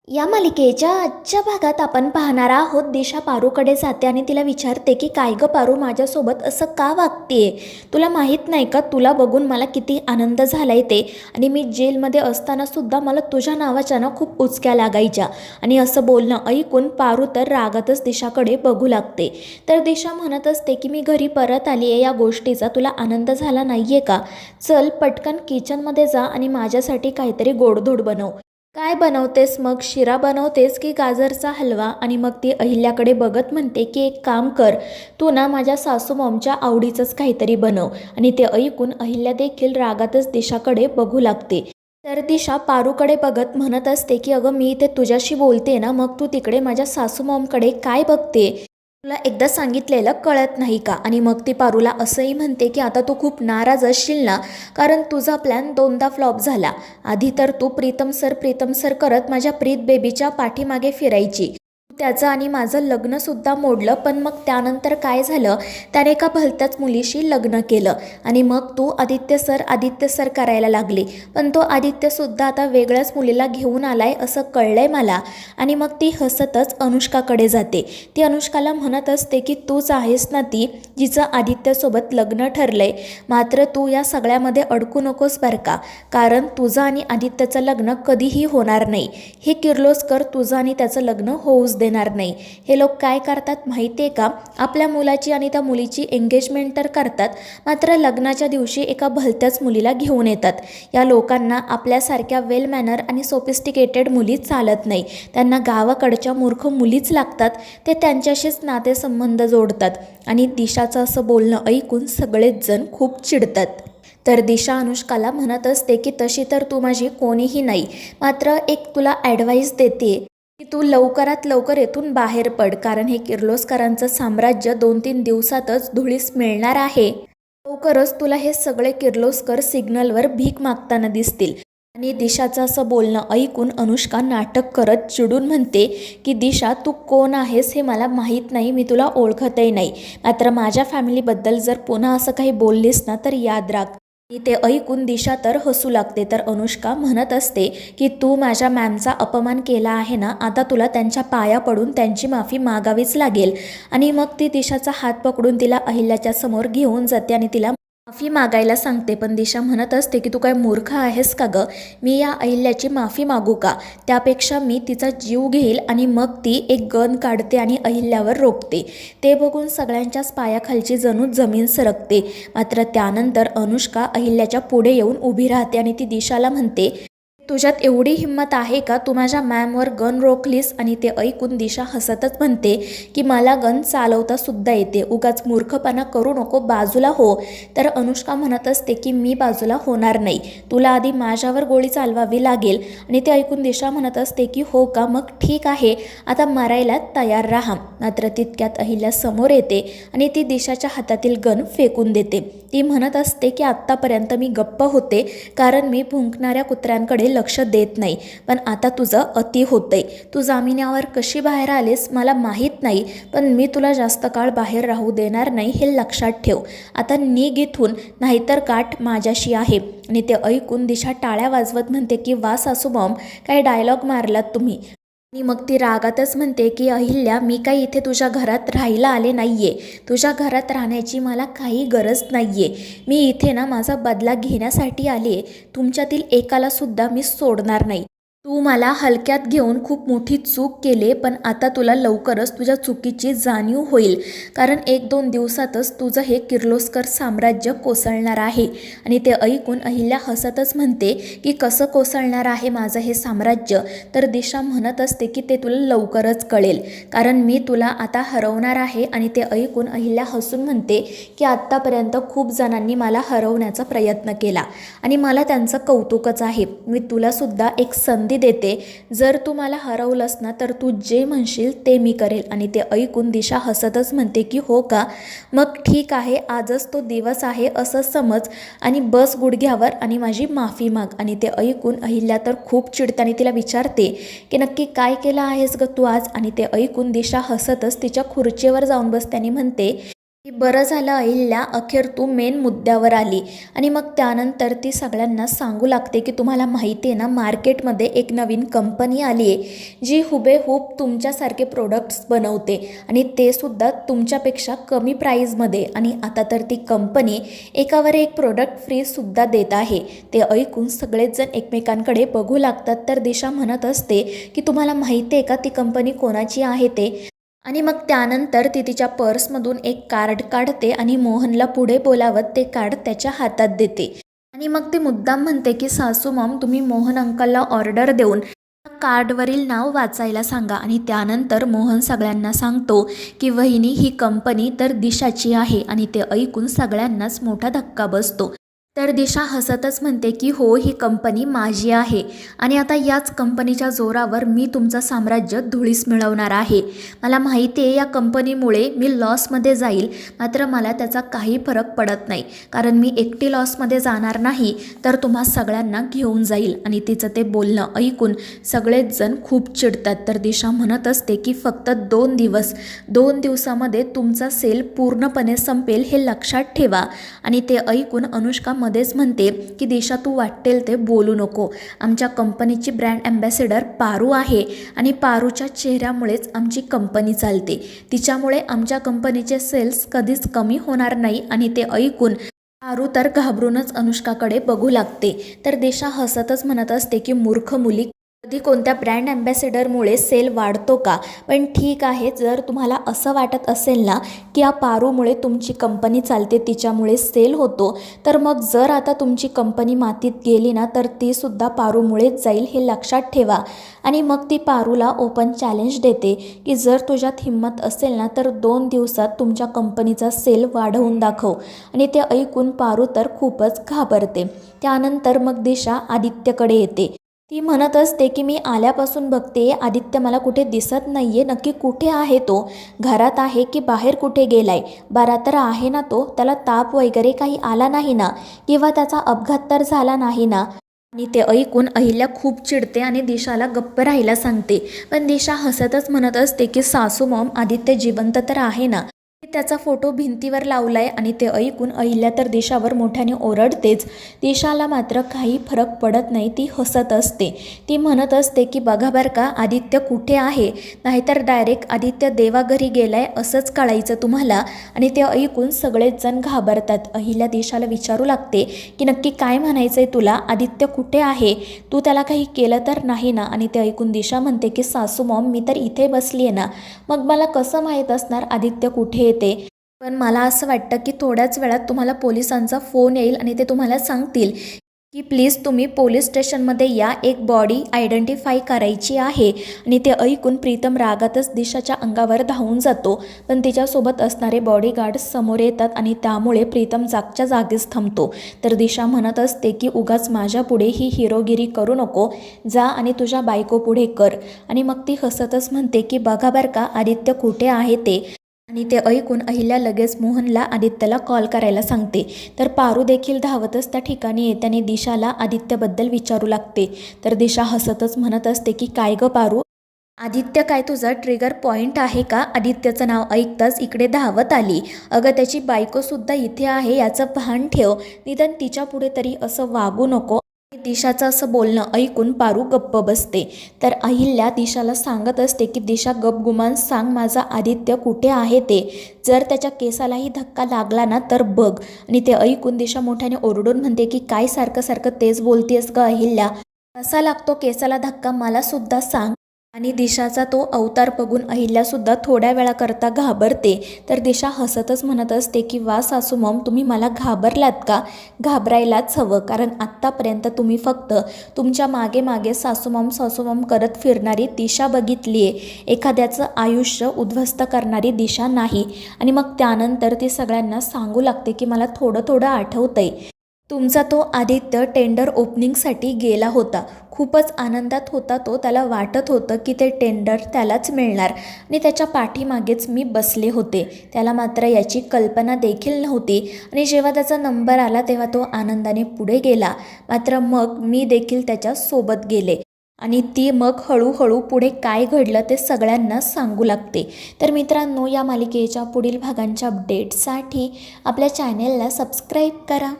या मालिकेच्या आजच्या भागात आपण पाहणार आहोत. दिशा पारूकडे जाते आणि तिला विचारते की काय ग पारू, माझ्यासोबत असं का वागतेय? तुला माहीत नाही का, तुला बघून मला किती आनंद झालाय ते. आणि मी जेलमध्ये असताना सुद्धा मला तुझ्या नावाच्या ना खूप उचक्या लागायच्या. आणि असं बोलणं ऐकून पारू तर रागातच दिशाकडे बघू लागते. तर दिशा म्हणत असते की मी घरी परत आली आहे, या गोष्टीचा तुला आनंद झाला नाहीये का? चल पटकन किचनमध्ये जा आणि माझ्यासाठी काहीतरी गोडधोड बनव. काय बनवतेस मग, शिरा बनवतेस की गाजरचा हलवा? आणि मग ती अहिल्याकडे बघत म्हणते की एक काम कर, तू ना माझ्या सासू मॉमच्या आवडीचंच काहीतरी बनव. आणि ते ऐकून अहिल्या देखील रागातच दिशाकडे बघू लागते. तर दिशा पारूकडे बघत म्हणत असते की अगं मी इथे तुझ्याशी बोलते ना, मग तू तिकडे माझ्या सासू मॉमकडे काय बघते? तुला एकदा सांगितलेलं कळत नाही का? आणि मग ती पारूला असंही म्हणते की आता तू खूप नाराज असशील ना, कारण तुझा प्लॅन दोनदा फ्लॉप झाला. आधी तर तू प्रीतम सर करत माझ्या प्रीत बेबीच्या पाठीमागे फिरायची. त्याचं आणि माझं लग्नसुद्धा मोडलं, पण मग त्यानंतर काय झालं, त्याने एका भलत्याच मुलीशी लग्न केलं. आणि मग तू आदित्य सर करायला लागली. पण तो आदित्यसुद्धा आता वेगळ्याच मुलीला घेऊन आलाय असं कळलंय मला. आणि मग ती हसतच अनुष्काकडे जाते. ती अनुष्काला म्हणत असते की तूच आहेस ना ती जिचं आदित्यसोबत लग्न ठरलंय. मात्र तू या सगळ्यामध्ये अडकू नकोस बरं का, कारण तुझं आणि आदित्यचं लग्न कधीही होणार नाही. हे किर्लोस्कर तुझं आणि त्याचं लग्न होऊच देणार नाही. हे लोक काय करतात माहिती आहे का, आपल्या मुलाची आणि त्या मुलीची एंगेजमेंट तर करतात, मात्र लग्नाच्या दिवशी एका भलत्याच मुलीला घेऊन येतात. या लोकांना आपल्यासारख्या वेल मॅनर आणि सोफिस्टिकेटेड मुली चालत नाही. त्यांना गावाकडच्या मूर्ख मुलीच लागतात. ते त्यांच्याशीच नातेसंबंध जोडतात. आणि दिशाचं असं बोलणं ऐकून सगळेच जण खूप चिडतात. तर दिशा अनुष्काला म्हणत असते की तशी तर तू माझी कोणीही नाही, मात्र एक तुला ॲडवाईस देते की तू लवकरात लवकर येथून बाहेर पड, कारण हे किर्लोस्करांचं साम्राज्य 2-3 दिवसातच धुळीस मिळणार आहे. लवकरच तुला हे सगळे किर्लोस्कर सिग्नलवर भीक मागताना दिसतील. आणि दिशाचं असं बोलणं ऐकून अनुष्का नाटक करत चिडून म्हणते की दिशा, तू कोण आहेस हे मला माहीत नाही, मी तुला ओळखतही नाही. मात्र माझ्या फॅमिलीबद्दल जर पुन्हा असं काही बोललीस ना तर याद राख. ते ऐकून दिशा तर हसू लागते. तर अनुष्का म्हणत असते की तू माझ्या मॅमचा अपमान केला आहे ना, आता तुला त्यांच्या पाया पडून त्यांची माफी मागावीच लागेल. आणि मग ती दिशाचा हात पकडून तिला अहिल्याच्या समोर घेऊन जाते आणि तिला माफी मागायला सांगते. पण दिशा म्हणत असते की तू काय मूर्ख आहेस का गं, मी या अहिल्याची माफी मागू का? त्यापेक्षा मी तिचा जीव घेईल. आणि मग ती एक गन काढते आणि अहिल्यावर रोखते. ते बघून सगळ्यांच्याच पायाखालची जणू जमीन सरकते. मात्र त्यानंतर अनुष्का अहिल्याच्या पुढे येऊन उभी राहते आणि ती दिशाला म्हणते, तुझ्यात एवढी हिंमत आहे का, तू माझ्या मॅमवर गन रोखलीस? आणि ते ऐकून दिशा हसतच म्हणते की मला गन चालवता सुद्धा येते, उगाच मूर्खपणा करू नको, बाजूला हो. तर अनुष्का म्हणत असते की मी बाजूला होणार नाही, तुला आधी माझ्यावर गोळी चालवावी लागेल. आणि ते ऐकून दिशा म्हणत असते की हो का, मग ठीक आहे, आता मरायला तयार राहा. मात्र तितक्यात अहिल्या समोर येते आणि ती दिशाच्या हातातील गन फेकून देते. ती म्हणत असते की आत्तापर्यंत मी गप्प होते, कारण मी भुंकणाऱ्या कुत्र्यांकडे लक्ष देत नाही, पण आता तुझं अति होतंय. तू जामिनावर कशी बाहेर आलीस मला माहीत नाही, पण मी तुला जास्त काळ बाहेर राहू देणार नाही, हे लक्षात ठेव. आता निघ इथून, नाहीतर गाठ माझ्याशी आहे. आणि ते ऐकून दिशा टाळ्या वाजवत म्हणते की वा सासू मॉम, काय डायलॉग मारलात तुम्ही. आणि मग ती रागातच म्हणते की अहिल्या, मी काही इथे तुझ्या घरात राहायला आले नाहीये, तुझ्या घरात राहण्याची मला काही गरज नाहीये. मी इथे ना माझा बदला घेण्यासाठी आले, तुमच्यातील एकाला सुद्धा मी सोडणार नाही. तू मला हलक्यात घेऊन खूप मोठी चूक केले, पण आता तुला लवकरच तुझ्या चुकीची जाणीव होईल, कारण 1-2 दिवसातच तुझं हे किर्लोस्कर साम्राज्य कोसळणार आहे. आणि ते ऐकून अहिल्या हसतच म्हणते की कसं कोसळणार आहे माझं हे साम्राज्य? तर दिशा म्हणत असते की ते तुला लवकरच कळेल, कारण मी तुला आता हरवणार आहे. आणि ते ऐकून अहिल्या हसून म्हणते की आत्तापर्यंत खूप जणांनी मला हरवण्याचा प्रयत्न केला आणि मला त्यांचं कौतुकच आहे. मी तुलासुद्धा एक संधी देते, जर तू मला हरवलंस ना तर तू जे म्हणशील ते मी करेल. आणि ते ऐकून दिशा हसतच म्हणते की हो का, मग ठीक आहे, आजच तो दिवस आहे असं समज आणि बस गुडघ्यावर आणि माझी माफी माग. आणि ते ऐकून अहिल्या तर खूप चिडते आणि तिला विचारते की नक्की काय केलं आहेस ग तू आज? आणि ते ऐकून दिशा हसतच तिच्या खुर्चीवर जाऊन बसते आणि म्हणते बरं झालं अहिल्या, अखेर तू मेन मुद्द्यावर आली. आणि मग त्यानंतर ती सगळ्यांना सांगू लागते की तुम्हाला माहिती आहे ना, मार्केटमध्ये एक नवीन कंपनी आली आहे जी हुबेहूब तुमच्यासारखे प्रोडक्ट्स बनवते आणि ते सुद्धा तुमच्यापेक्षा कमी प्राईजमध्ये. आणि आता तर ती कंपनी एकावर एक प्रोडक्ट फ्रीसुद्धा देत आहे. ते ऐकून सगळेच जण एकमेकांकडे बघू लागतात. तर दिशा म्हणत असते की तुम्हाला माहिती आहे का ती कंपनी कोणाची आहे ते. आणि मग त्यानंतर ती तिच्या पर्समधून एक कार्ड काढते आणि मोहनला पुढे बोलावत ते कार्ड त्याच्या हातात देते. आणि मग ती मुद्दाम म्हणते की सासू मॉम, तुम्ही मोहन अंकलला ऑर्डर देऊन कार्डवरील नाव वाचायला सांगा. आणि त्यानंतर मोहन सगळ्यांना सांगतो की वहिनी, ही कंपनी तर दिशाची आहे. आणि ते ऐकून सगळ्यांनाच मोठा धक्का बसतो. तर दिशा हसतच म्हणते की हो, ही कंपनी माझी आहे आणि आता याच कंपनीच्या जोरावर मी तुमचं साम्राज्य धुळीस मिळवणार आहे. मला माहिती आहे या कंपनीमुळे मी लॉसमध्ये जाईल, मात्र मला त्याचा काही फरक पडत नाही, कारण मी एकटी लॉसमध्ये जाणार नाही तर तुम्हा सगळ्यांना घेऊन जाईल. आणि तिचं ते बोलणं ऐकून सगळेच जण खूप चिडतात. तर दिशा म्हणत असते की फक्त 2 दिवस, 2 दिवसामध्ये तुमचा सेल पूर्णपणे संपेल हे लक्षात ठेवा. आणि ते ऐकून अनुष्का मध्येच म्हणते की दिशा, तू वाटेल ते बोलू नको. आमच्या कंपनीची ब्रँड ॲम्बॅसेडर पारू आहे आणि पारूच्या चेहऱ्यामुळेच आमची कंपनी चालते. तिच्यामुळे आमच्या कंपनीचे सेल्स कधीच कमी होणार नाही. आणि ते ऐकून पारू तर घाबरूनच अनुष्काकडे बघू लागते. तर दिशा हसतच म्हणत असते की मूर्ख मुली, कधी कोणत्या ब्रँड ॲम्बॅसेडरमुळे सेल वाढतो का? पण ठीक आहे, जर तुम्हाला असं वाटत असेल ना की या पारूमुळे तुमची कंपनी चालते, तिच्यामुळे सेल होतो, तर मग जर आता तुमची कंपनी मातीत गेली ना तर तीसुद्धा पारूमुळेच जाईल हे लक्षात ठेवा. आणि मग ती पारूला ओपन चॅलेंज देते की जर तुझ्यात हिंमत असेल ना तर 2 दिवसात तुमच्या कंपनीचा सेल वाढवून दाखव. आणि ते ऐकून पारू तर खूपच घाबरते. त्यानंतर मग दिशा आदित्यकडे येते. ती म्हणत असते की मी आल्यापासून बघते आदित्य मला कुठे दिसत नाहीये, नक्की कुठे आहे तो? घरात आहे की बाहेर कुठे गेलाय? बरा तर आहे ना तो? त्याला ताप वगैरे काही आला नाही ना? किंवा त्याचा अपघात तर झाला नाही ना? आणि ते ऐकून अहिल्या खूप चिडते आणि दिशाला गप्प राहायला सांगते. पण दिशा हसतच म्हणत असते की सासू मॉम, आदित्य जिवंत तर आहे ना? त्याचा फोटो भिंतीवर लावलाय. आणि ते ऐकून अहिल्या तर दिशावर मोठ्याने ओरडतेच. दिशाला मात्र काही फरक पडत नाही, ती हसत असते. ती म्हणत असते की बघा बरं का, आदित्य कुठे आहे, नाहीतर डायरेक्ट आदित्य देवाघरी गेलाय असंच कळायचं तुम्हाला. आणि ते ऐकून सगळेच जण घाबरतात. अहिल्या दिशाला विचारू लागते की नक्की काय म्हणायचंय तुला, आदित्य कुठे आहे, तू त्याला काही केलं तर नाही ना? आणि ते ऐकून दिशा म्हणते की सासू मॉम, मी तर इथे बसली आहे ना, मग मला कसं माहीत असणार आदित्य कुठे येते? पण मला असं वाटतं की थोड्याच वेळात तुम्हाला पोलिसांचा फोन येईल आणि ते तुम्हाला सांगतील की प्लीज तुम्ही पोलीस स्टेशनमध्ये या, एक बॉडी आयडेंटिफाय करायची आहे. आणि ते ऐकून प्रीतम रागातच दिशाच्या अंगावर धावून जातो. पण तिच्यासोबत असणारे बॉडीगार्ड समोर येतात आणि त्यामुळे प्रीतम जागच्या जागीच थांबतो. तर दिशा म्हणत असते की उगाच माझ्या पुढे ही हिरोगिरी करू नको, जा आणि तुझ्या बायको पुढे कर. आणि मग ती हसतच म्हणते की बघा बरं का, आदित्य कुठे आहे ते. आणि ते ऐकून अहिल्या लगेच मोहनला आदित्यला कॉल करायला सांगते. तर पारू देखील धावतच त्या ठिकाणी येते आणि दिशाला आदित्यबद्दल विचारू लागते. तर दिशा हसतच म्हणत असते की काय गं पारू, आदित्य काय तुझा ट्रिगर पॉईंट आहे का? आदित्यचं नाव ऐकताच इकडे धावत आली. अगं, त्याची बायकोसुद्धा इथे आहे याचं भान ठेव, निदान तिच्या पुढे तरी असं वागू नको. दिशाचं असं बोलणं ऐकून पारू गप्प बसते. तर अहिल्या दिशाला सांगत असते की दिशा, गपगुमान सांग माझा आदित्य कुठे आहे ते, जर त्याच्या केसालाही धक्का लागला ना तर बघ. आणि ते ऐकून दिशा मोठ्याने ओरडून म्हणते की काय सारखं सारखं तेच बोलतेस ग अहिल्या, कसा लागतो केसाला धक्का मला सुद्धा सांग. आणि दिशाचा तो अवतार बघून अहिल्यासुद्धा थोड्या वेळाकरता घाबरते. तर दिशा हसतच म्हणत असते की वा सासू मॉम, तुम्ही मला घाबरलात का? घाबरायलाच हवं, कारण आत्तापर्यंत तुम्ही फक्त तुमच्या मागे मागे सासू मॉम करत फिरणारी दिशा बघितली आहे, एखाद्याचं आयुष्य उद्ध्वस्त करणारी दिशा नाही. आणि मग त्यानंतर ती सगळ्यांना सांगू लागते की मला थोडं थोडं आठवतंय, तुमचा तो आदित्य टेंडर ओपनिंगसाठी गेला होता, खूपच आनंदात होता तो, त्याला वाटत होतं की ते टेंडर त्यालाच मिळणार आणि त्याच्या पाठीमागेच मी बसले होते. त्याला मात्र याची कल्पना देखील नव्हती. आणि जेव्हा त्याचा नंबर आला तेव्हा तो आनंदाने पुढे गेला, मात्र मग मी देखील त्याच्या सोबत गेले. आणि ती मग हळूहळू पुढे काय घडलं ते सगळ्यांना सांगू लागते. तर मित्रांनो, या मालिकेच्या पुढील भागांच्या अपडेटसाठी आपल्या चॅनेलला सबस्क्राईब करा.